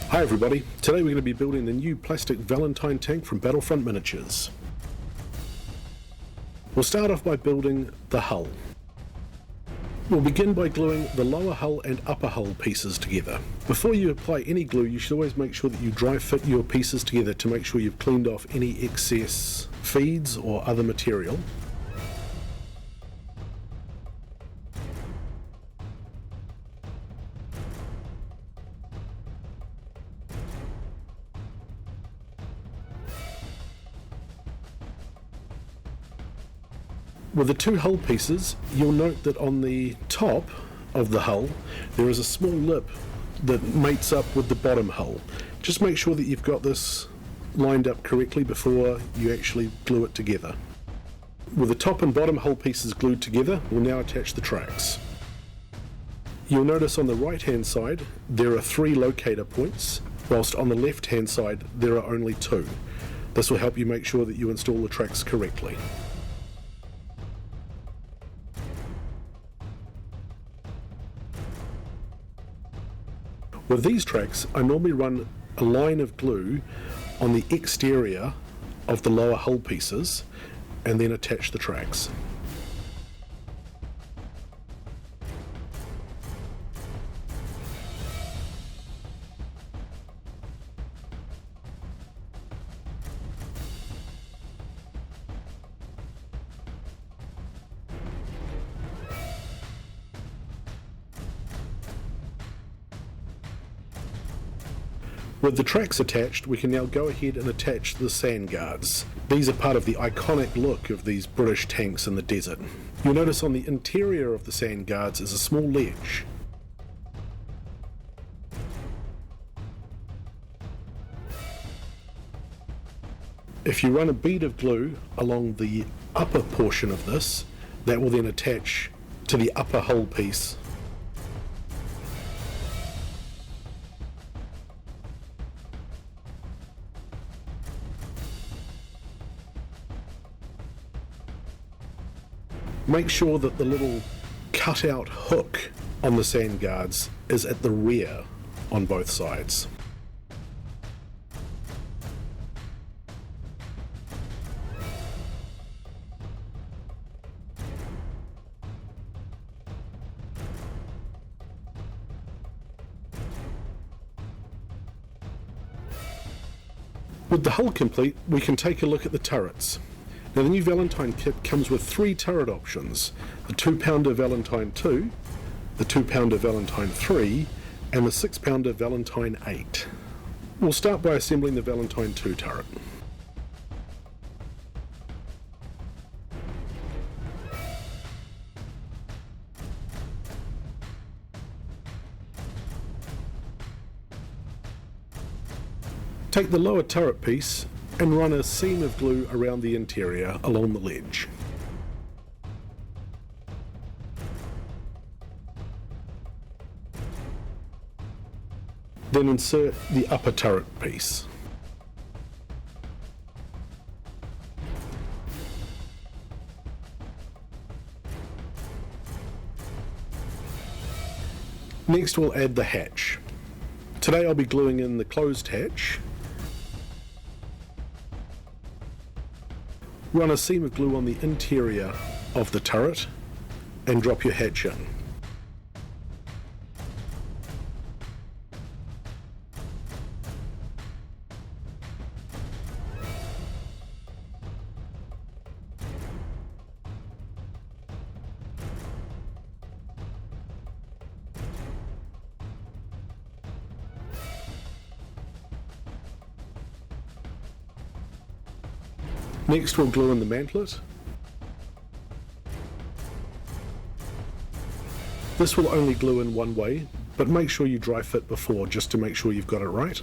Hi everybody, today we're going to be building the new plastic Valentine tank from Battlefront Miniatures. We'll start off by building the hull. We'll begin by gluing the lower hull and upper hull pieces together. Before you apply any glue, you should always make sure that you dry fit your pieces together to make sure you've cleaned off any excess feeds or other material. With the two hull pieces, you'll note that on the top of the hull there is a small lip that mates up with the bottom hull. Just make sure that you've got this lined up correctly before you actually glue it together. With the top and bottom hull pieces glued together, we'll now attach the tracks. You'll notice on the right hand side there are 3 locator points, whilst on the left hand side there are only 2. This will help you make sure that you install the tracks correctly. With these tracks, I normally run a line of glue on the exterior of the lower hull pieces and then attach the tracks. With the tracks attached, we can now go ahead and attach the sand guards. These are part of the iconic look of these British tanks in the desert. You'll notice on the interior of the sand guards is a small ledge. If you run a bead of glue along the upper portion of this, that will then attach to the upper hull piece. Make sure that the little cutout hook on the sand guards is at the rear on both sides. With the hull complete, we can take a look at the turrets. Now the new Valentine kit comes with 3 turret options: the 2-pounder Valentine II, the 2-pounder Valentine III, and the 6-pounder Valentine VIII. We'll start by assembling the Valentine II turret. Take the lower turret piece and run a seam of glue around the interior along the ledge. Then insert the upper turret piece. Next we'll add the hatch. Today I'll be gluing in the closed hatch. Run a seam of glue on the interior of the turret and drop your hatch in. Next we'll glue in the mantlet. This will only glue in one way, but make sure you dry fit before just to make sure you've got it right.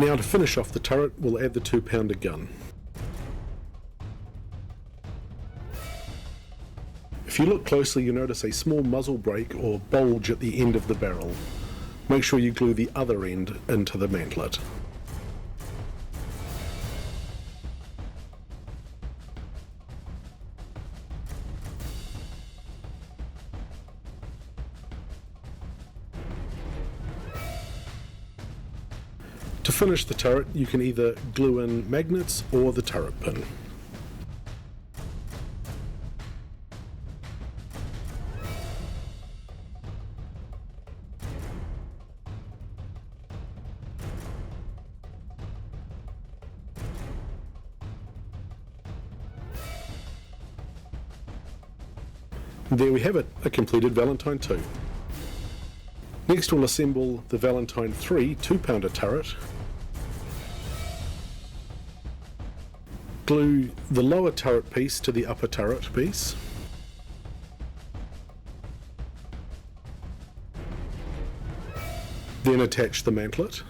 Now to finish off the turret, we'll add the 2-pounder gun. If you look closely, you notice a small muzzle break or bulge at the end of the barrel. Make sure you glue the other end into the mantlet. To finish the turret, you can either glue in magnets or the turret pin. There we have it, a completed Valentine II. Next we'll assemble the Valentine III 2-pounder turret. Glue the lower turret piece to the upper turret piece. Then attach the mantlet.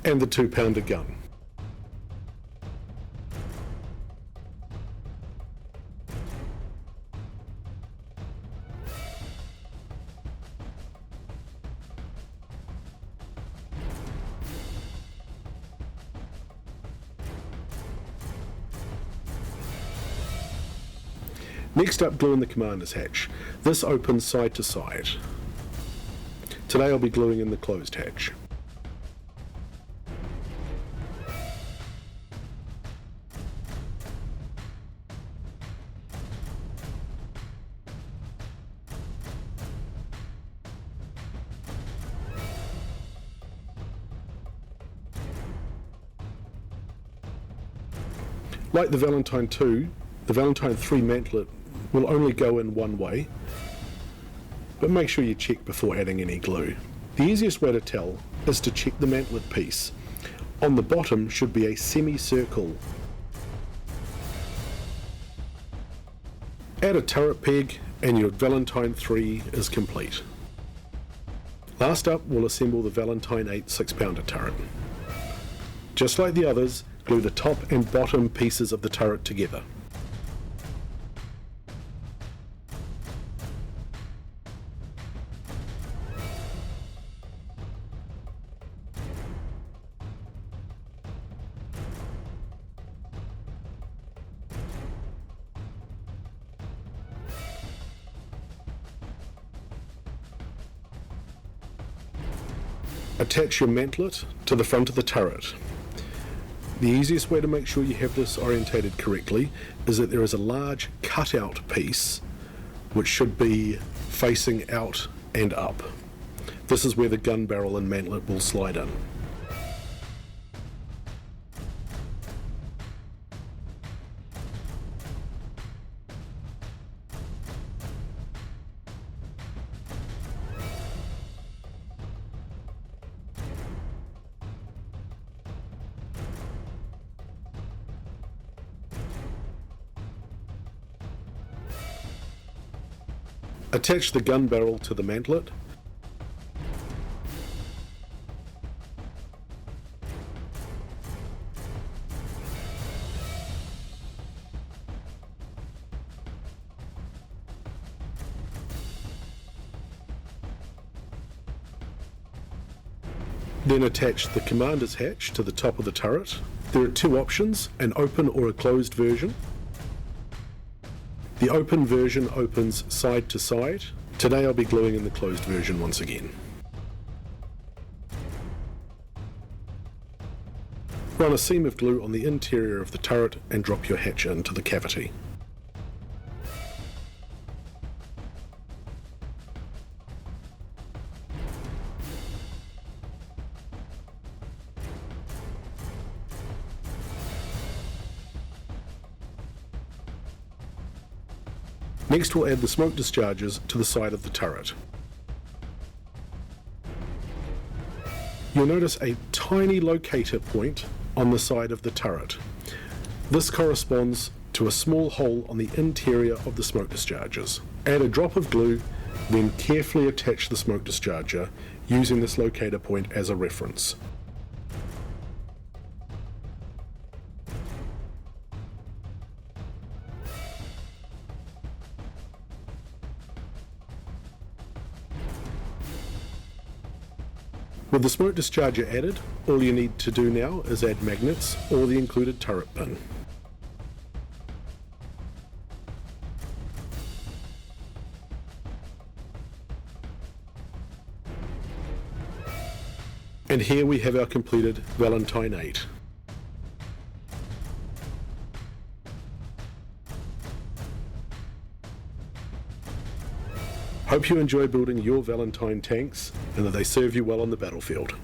And the 2-pounder gun. Next up, glue in the commander's hatch. This opens side to side. Today I'll be gluing in the closed hatch. Like the Valentine II, the Valentine III mantlet will only go in one way, but make sure you check before adding any glue. The easiest way to tell is to check the mantlet piece. On the bottom should be a semicircle. Add a turret peg and your Valentine III is complete. Last up, we'll assemble the Valentine VIII 6-pounder turret. Just like the others, glue the top and bottom pieces of the turret together. Attach your mantlet to the front of the turret. The easiest way to make sure you have this orientated correctly is that there is a large cutout piece which should be facing out and up. This is where the gun barrel and mantlet will slide in. Attach the gun barrel to the mantlet. Then attach the commander's hatch to the top of the turret. There are two options, an open or a closed version. The open version opens side to side. Today I'll be gluing in the closed version once again. Run a seam of glue on the interior of the turret and drop your hatch into the cavity. Next we'll add the smoke discharges to the side of the turret. You'll notice a tiny locator point on the side of the turret. This corresponds to a small hole on the interior of the smoke discharges. Add a drop of glue, then carefully attach the smoke discharger using this locator point as a reference. With the smoke discharger added, all you need to do now is add magnets or the included turret pin. And here we have our completed Valentine VIII. Hope you enjoy building your Valentine tanks and that they serve you well on the battlefield.